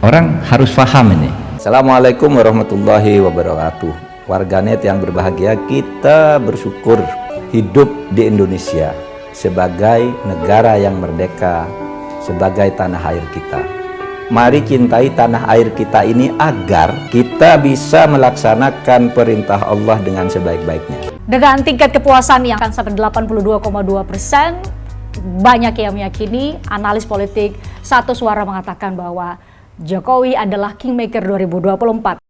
Orang harus paham ini. Assalamualaikum warahmatullahi wabarakatuh. Warganet yang berbahagia, kita bersyukur hidup di Indonesia sebagai negara yang merdeka, sebagai tanah air kita. Mari cintai tanah air kita ini agar kita bisa melaksanakan perintah Allah dengan sebaik-baiknya. Dengan tingkat kepuasan yang akan sampai 82,2%, banyak yang meyakini, analis politik satu suara mengatakan bahwa Jokowi adalah Kingmaker 2024.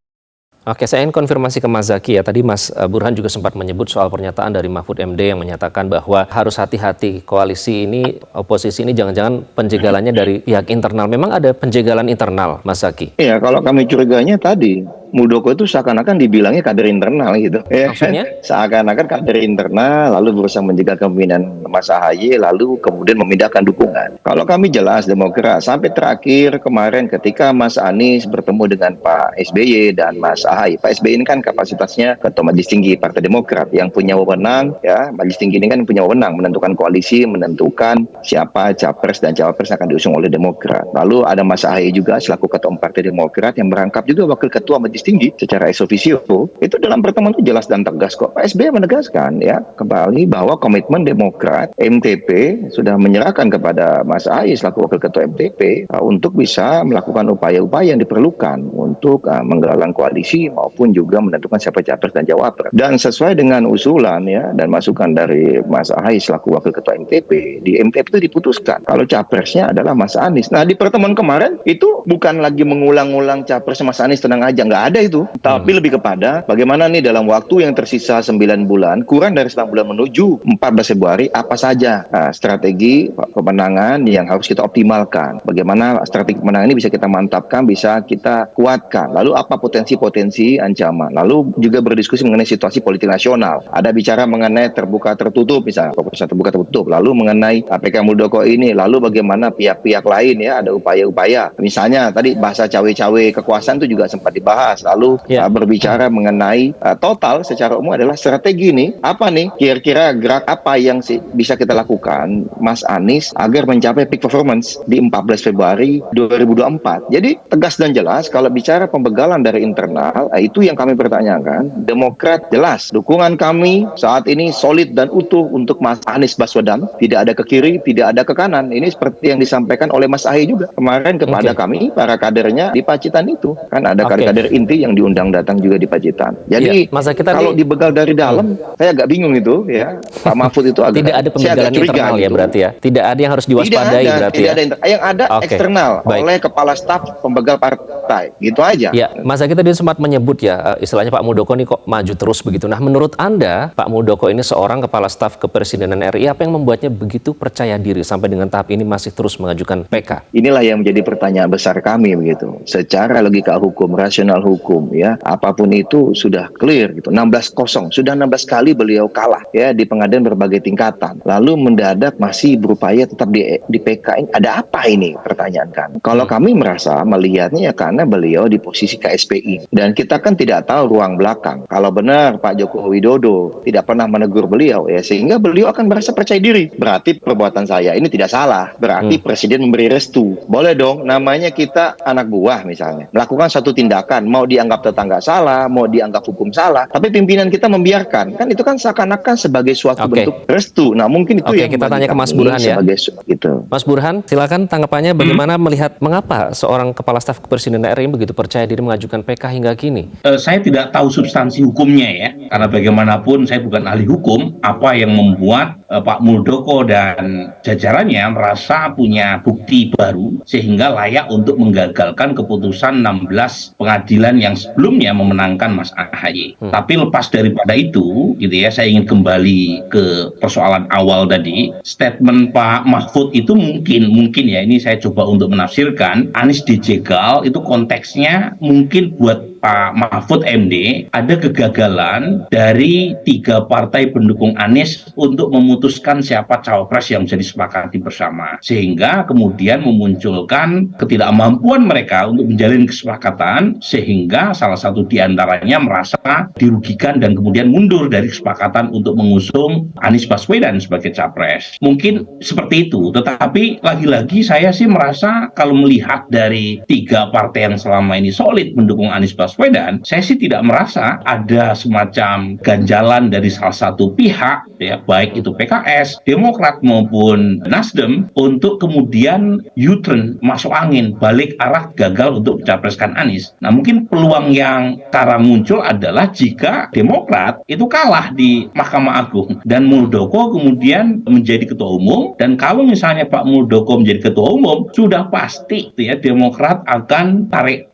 Oke, saya ingin konfirmasi ke Mas Zaky ya. Tadi Mas Burhan juga sempat menyebut soal pernyataan dari Mahfud MD yang menyatakan bahwa harus hati-hati koalisi ini, oposisi ini jangan-jangan penjegalannya dari pihak internal. Memang ada penjegalan internal, Mas Zaky? Iya, kalau kami curiganya tadi, Muldoko itu seakan-akan dibilangnya kader internal gitu. Maksudnya? Seakan-akan kader internal, lalu berusaha menjegal kepemimpinan Mas AHY, lalu kemudian memindahkan dukungan. Kalau kami jelas Demokrat, sampai terakhir kemarin ketika Mas Anies bertemu dengan Pak SBY dan Mas AHY. Pak SBY ini kan kapasitasnya Ketua Majelis Tinggi Partai Demokrat yang punya wewenang, ya, Majelis Tinggi ini kan punya wewenang menentukan koalisi, menentukan siapa capres dan cawapres yang akan diusung oleh Demokrat. Lalu ada Mas AHY juga selaku Ketua Partai Demokrat yang merangkap juga Wakil Ketua Majelis Tinggi secara ex officio. Itu dalam pertemuan itu jelas dan tegas kok. Pak SBY menegaskan ya kembali bahwa komitmen Demokrat, MTP sudah menyerahkan kepada Mas AHY selaku Wakil Ketua MTP untuk bisa melakukan upaya-upaya yang diperlukan untuk menggalang koalisi maupun juga menentukan siapa capres dan cawapres. Dan sesuai dengan usulan ya dan masukan dari Mas AHY selaku Wakil Ketua MTP, di MTP itu diputuskan kalau capresnya adalah Mas Anies. Nah, di pertemuan kemarin itu bukan lagi mengulang-ulang capres Mas Anies, tenang aja, nggak ada itu. Tapi lebih kepada bagaimana nih dalam waktu yang tersisa 9 bulan, kurang dari 9 bulan menuju 14 Februari, apa saja strategi pemenangan yang harus kita optimalkan. Bagaimana strategi pemenangan ini bisa kita mantapkan, bisa kita kuatkan. Lalu apa potensi-potensi ancaman. Lalu juga berdiskusi mengenai situasi politik nasional. Ada bicara mengenai terbuka tertutup misalnya, proposal terbuka tertutup. Lalu mengenai APK Muldoko ini. Lalu bagaimana pihak-pihak lain ya, ada upaya-upaya. Misalnya tadi bahasa cawe-cawe kekuasaan itu juga sempat dibahas. Lalu berbicara mengenai total secara umum adalah strategi nih. Apa nih kira-kira gerak apa yang bisa kita lakukan Mas Anies agar mencapai peak performance di 14 Februari 2024. Jadi tegas dan jelas kalau bicara pembegalan dari internal, itu yang kami pertanyakan. Demokrat jelas dukungan kami saat ini solid dan utuh untuk Mas Anies Baswedan, tidak ada ke kiri, tidak ada ke kanan. Ini seperti yang disampaikan oleh Mas AHY juga kemarin kepada kami para kadernya di Pacitan itu. Kan ada kader-kader inti yang diundang datang juga di Pacitan. Jadi kalau dibegal dari dalam, saya agak bingung itu ya. Pak Mahfud itu agak tidak ada pembegalan internal ya berarti ya. Tidak ada yang harus diwaspadai berarti ya. Yang ada eksternal oleh kepala staf pembegal partai. Gitu aja. Ya, Mas Zaky tadi sempat menyebut ya, istilahnya Pak Muldoko ini kok maju terus begitu. Nah, menurut Anda, Pak Muldoko ini seorang kepala staf kepresidenan RI, apa yang membuatnya begitu percaya diri sampai dengan tahap ini masih terus mengajukan PK? Inilah yang menjadi pertanyaan besar kami begitu. Secara logika hukum, rasional hukum ya, apapun itu sudah clear gitu. 16-0, sudah 16 kali beliau kalah ya di pengadilan berbagai tingkatan. Lalu mendadak masih berupaya tetap di PK. Ada apa ini pertanyaan kan? Kalau kami merasa melihatnya ya karena beliau di posisi KSPI. Dan kita kan tidak tahu ruang belakang. Kalau benar Pak Joko Widodo tidak pernah menegur beliau, ya sehingga beliau akan merasa percaya diri. Berarti perbuatan saya ini tidak salah. Berarti Presiden memberi restu. Boleh dong, namanya kita anak buah misalnya. Melakukan satu tindakan, mau dianggap tetangga salah, mau dianggap hukum salah, tapi pimpinan kita membiarkan. Kan itu kan seakan-akan sebagai suatu bentuk restu. Nah mungkin itu yang kita tanya ke Mas Burhan ya. Gitu. Mas Burhan, silakan tanggapannya bagaimana melihat mengapa seorang kepala staf kepresidenan RI begitu percaya diri mengajukan PK hingga kini? Saya tidak tahu substansi hukumnya ya, karena bagaimanapun saya bukan ahli hukum. Apa yang membuat Pak Muldoko dan jajarannya merasa punya bukti baru sehingga layak untuk menggagalkan keputusan 16 pengadilan yang sebelumnya memenangkan Mas AHY. Tapi lepas daripada itu, gitu ya, saya ingin kembali ke persoalan awal tadi. Statement Pak Mahfud itu mungkin ya, ini saya coba untuk menafsirkan. Anies dijegal itu konteksnya mungkin buat Pak Mahfud MD ada kegagalan dari 3 partai pendukung Anies untuk memutuskan siapa cawapres yang bisa disepakati bersama, sehingga kemudian memunculkan ketidakmampuan mereka untuk menjalin kesepakatan, sehingga salah satu di antaranya merasa dirugikan dan kemudian mundur dari kesepakatan untuk mengusung Anies Baswedan sebagai capres. Mungkin seperti itu, tetapi lagi-lagi saya sih merasa kalau melihat dari 3 partai yang selama ini solid mendukung Anies Baswedan, saya sih tidak merasa ada semacam ganjalan dari salah satu pihak, ya, baik itu PKS, Demokrat maupun Nasdem, untuk kemudian U-turn, masuk angin, balik arah, gagal untuk mencapreskan Anies. Nah, mungkin peluang yang sekarang muncul adalah jika Demokrat itu kalah di Mahkamah Agung dan Muldoko kemudian menjadi ketua umum, dan kalau misalnya Pak Muldoko menjadi ketua umum, sudah pasti ya Demokrat akan tarik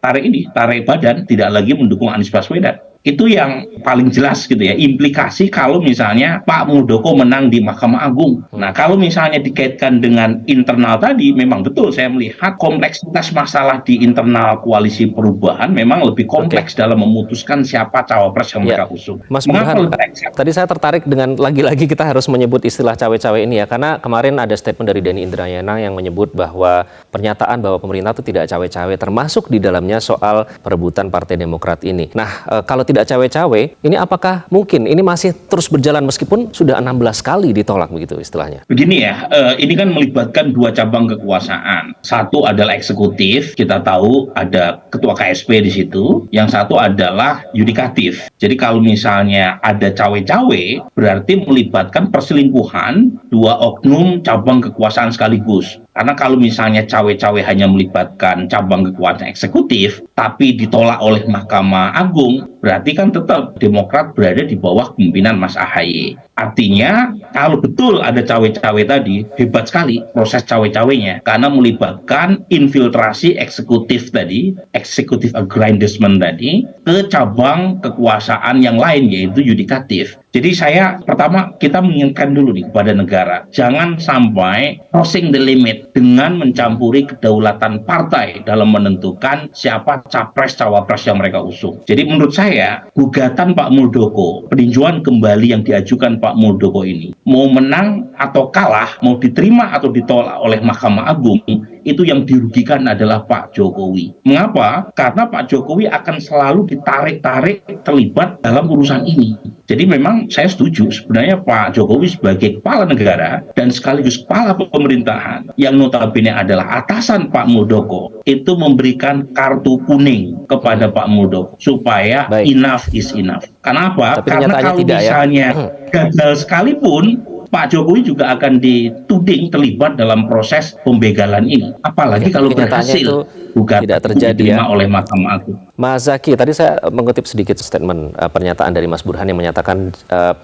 badan, tidak lagi mendukung Anies Baswedan. Itu yang paling jelas gitu ya, implikasi kalau misalnya Pak Muldoko menang di Mahkamah Agung. Nah, kalau misalnya dikaitkan dengan internal tadi, memang betul saya melihat kompleksitas masalah di internal koalisi perubahan memang lebih kompleks dalam memutuskan siapa cawapres yang mereka usung. Mas Burhan, tadi saya tertarik dengan lagi-lagi kita harus menyebut istilah cawe-cawe ini ya, karena kemarin ada statement dari Denny Indrayana yang menyebut bahwa pernyataan bahwa pemerintah itu tidak cawe-cawe, termasuk di dalamnya soal perebutan Partai Demokrat ini. Nah, kalau tidak cawe-cawe, ini apakah mungkin ini masih terus berjalan meskipun sudah 16 kali ditolak begitu istilahnya? Begini ya, ini kan melibatkan 2 cabang kekuasaan. Satu adalah eksekutif, kita tahu ada ketua KSP di situ. Yang satu adalah yudikatif. Jadi kalau misalnya ada cawe-cawe, berarti melibatkan perselingkuhan 2 oknum cabang kekuasaan sekaligus. Karena kalau misalnya cawe-cawe hanya melibatkan cabang kekuasaan eksekutif, tapi ditolak oleh Mahkamah Agung, berarti kan tetap Demokrat berada di bawah kepemimpinan Mas AHY. Artinya, kalau betul ada cawe-cawe tadi, hebat sekali proses cawe-cawenya, karena melibatkan infiltrasi eksekutif tadi, executive aggrandizement tadi, ke cabang kekuasaan yang lain, yaitu yudikatif. Jadi pertama kita mengingatkan dulu nih kepada negara, jangan sampai crossing the limit dengan mencampuri kedaulatan partai dalam menentukan siapa capres-cawapres yang mereka usung. Jadi menurut saya, gugatan Pak Muldoko, peninjauan kembali yang diajukan Pak Muldoko ini, mau menang atau kalah, mau diterima atau ditolak oleh Mahkamah Agung, itu yang dirugikan adalah Pak Jokowi. Mengapa? Karena Pak Jokowi akan selalu ditarik-tarik terlibat dalam urusan ini. Jadi memang saya setuju sebenarnya Pak Jokowi sebagai kepala negara dan sekaligus kepala pemerintahan yang notabene adalah atasan Pak Muldoko, itu memberikan kartu kuning kepada Pak Muldoko supaya enough is enough. Kenapa? Karena kalau misalnya gagal sekalipun, Pak Jokowi juga akan dituding terlibat dalam proses pembegalan ini. Apalagi kalau berhasil tidak terjadi diterima oleh Mahkamah Agung. Mas Zaki, tadi saya mengutip sedikit statement pernyataan dari Mas Burhan yang menyatakan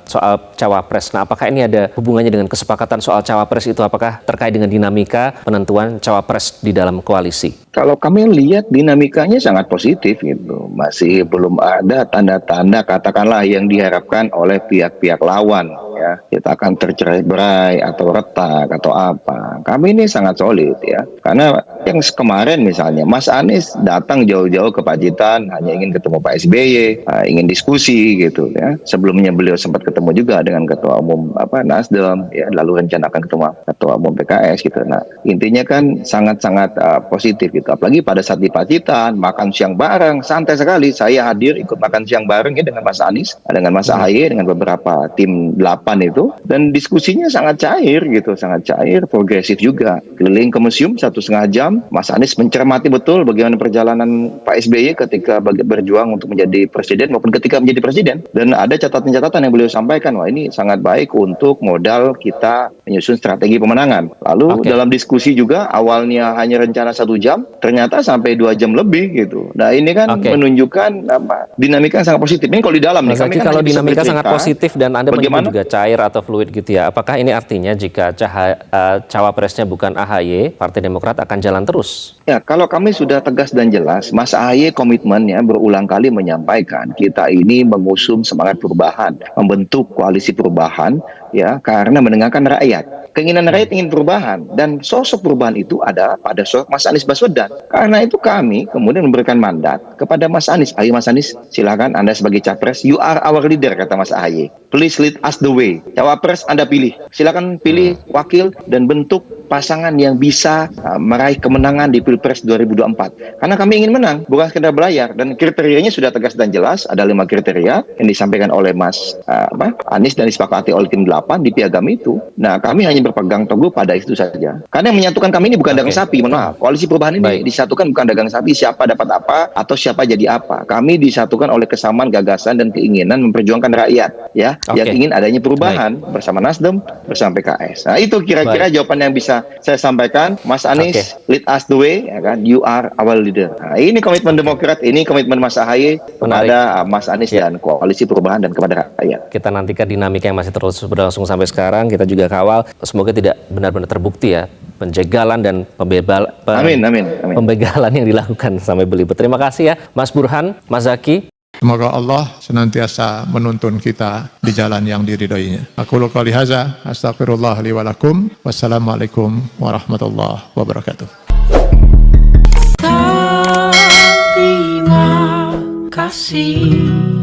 soal cawapres. Nah, apakah ini ada hubungannya dengan kesepakatan soal cawapres itu? Apakah terkait dengan dinamika penentuan cawapres di dalam koalisi? Kalau kami lihat dinamikanya sangat positif gitu. Masih belum ada tanda-tanda katakanlah yang diharapkan oleh pihak-pihak lawan ya. Kita akan tercerai-berai atau retak atau apa. Kami ini sangat solid ya. Karena yang kemarin misalnya Mas Anies datang jauh-jauh ke Pacitan hanya ingin ketemu Pak SBY, ingin diskusi gitu ya. Sebelumnya beliau sempat ketemu juga dengan ketua umum Nasdem ya, lalu rencanakan ketemu ketua umum PKS gitu. Nah, intinya kan sangat-sangat positif gitu. Apalagi pada saat di Pacitan makan siang bareng, santai sekali. Saya hadir ikut makan siang bareng ya dengan Mas Anies, dengan Mas AHY, dengan beberapa tim 8 itu, dan diskusinya sangat cair gitu, sangat cair, progresif juga. Keliling ke museum 1,5 jam, Mas Anies mencermati betul bagaimana perjalanan Pak SBY ketika berjuang untuk menjadi presiden maupun ketika menjadi presiden, dan ada catatan-catatan yang beliau sampaikan, wah ini sangat baik untuk modal kita menyusun strategi pemenangan. Lalu dalam diskusi juga awalnya hanya rencana 1 jam, ternyata sampai 2 jam lebih gitu. Nah ini kan menunjukkan dinamika yang sangat positif. Ini kalau di dalam Mas Zaki, kalau dinamika sangat positif dan Anda menyebut juga cair atau fluid gitu ya, apakah ini artinya jika cawapresnya bukan AHY, Partai Demokrat akan jalan terus? Ya, kalau kami sudah tegas dan jelas, Mas AHY komitmennya berulang kali menyampaikan kita ini mengusung semangat perubahan, membentuk koalisi perubahan ya, karena mendengarkan rakyat. Keinginan rakyat ingin perubahan, dan sosok perubahan itu ada pada sosok Mas Anies Baswedan. Karena itu kami kemudian memberikan mandat kepada Mas Anies. Ayo Mas Anies, silakan Anda sebagai capres, you are our leader, kata Mas AHY. Please lead us the way. Cawapres Anda pilih. Silakan pilih wakil dan bentuk pasangan yang bisa meraih kemenangan di Pilpres 2024. Karena kami ingin menang, bukan sekedar belayar. Dan kriterianya sudah tegas dan jelas. Ada 5 kriteria yang disampaikan oleh Mas Anies dan disepakati oleh tim 8 di piagam itu. Nah, kami hanya berpegang teguh pada itu saja. Karena yang menyatukan kami ini bukan dagang sapi, mohon maaf. Koalisi perubahan ini disatukan bukan dagang sapi, siapa dapat apa atau siapa jadi apa. Kami disatukan oleh kesamaan gagasan dan keinginan memperjuangkan rakyat, ya, yang ingin adanya perubahan bersama Nasdem, bersama PKS. Nah, itu kira-kira jawaban yang bisa saya sampaikan. Mas Anies, lead us the way, ya kan? You are our leader. Nah, ini komitmen Demokrat, ini komitmen Mas AHY kepada Mas Anies dan koalisi perubahan dan kepada rakyat. Kita nantikan dinamika yang masih terus berlangsung sampai sekarang. Kita juga kawal. Semoga tidak benar-benar terbukti ya penjegalan dan pembegalan yang dilakukan sampai belibet. Terima kasih ya Mas Burhan, Mas Zaky. Semoga Allah senantiasa menuntun kita di jalan yang diridhoinya. Aku qouli hadza, astagfirullah li wa lakum. Wassalamualaikum warahmatullahi wabarakatuh. Terima kasih.